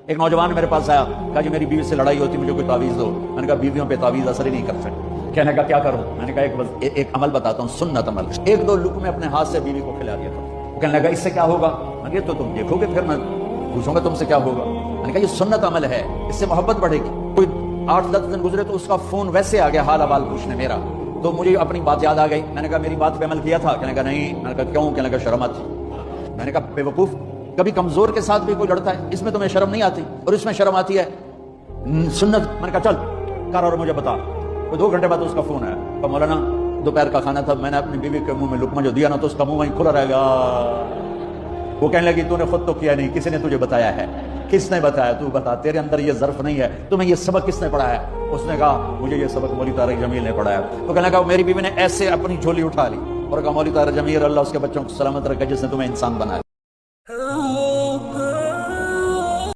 ایک نوجوان میرے پاس آیا، کہا جی میری بیوی سے لڑائی ہوتی، مجھے کوئی تعویذ دو۔ میں نے کہا بیویوں پہ تعویذ اثر ہی نہیں کر سکتی۔ کہنے کا کیا کروں؟ میں نے کہا ایک عمل بتاتا ہوں، سنت عمل، 1-2 لقمے اپنے ہاتھ سے بیوی کو کھلا دیا کرو۔ وہ کہنے لگا اس سے کیا ہوگا؟ میں نے کہا تو تم دیکھو گے، پھر میں پوچھوں گا تم سے کیا ہوگا۔ میں نے کہا یہ سنت عمل ہے، اس سے محبت بڑھے گی۔ کوئی 8-10 دن گزرے تو اس کا فون ویسے آ گیا حال احوال پوچھنے میرا، تو مجھے اپنی بات یاد آ گئی۔ میں نے کہا میری بات پہ عمل کیا تھا؟ کہنے کا نہیں۔ میں نے کہا کیوں؟ کہنے کا شرم آتی۔ میں نے کہا بے وقوف، کبھی کمزور کے ساتھ بھی کوئی لڑتا ہے، اس میں تمہیں شرم نہیں آتی اور اس میں شرم آتی ہے سنت۔ میں نے کہا چل کر اور مجھے بتا۔ تو 2 گھنٹے بعد اس کا فون آیا، کہا مولانا دوپہر کا کھانا تھا، میں نے اپنی بیوی کے منہ میں لقمہ جو دیا نا تو اس کا منہ وہیں کھلا رہ گیا۔ وہ کہنے لگی تو نے خود تو کیا نہیں، کسی نے تجھے بتایا ہے؟ کس نے بتایا؟ تو بتا، تیرے اندر یہ ظرف نہیں ہے، تمہیں یہ سبق کس نے پڑھایا ہے؟ اس نے کہا مجھے یہ سبق مولوی طارق جمیل نے پڑھایا۔ تو کہنے لگا میری بیوی نے ایسے اپنی جھولی اٹھا لی اور کہا مولوی طارق جمیل اللہ اس کے بچوں کو سلامت رکھے جس نے تمہیں انسان بنایا۔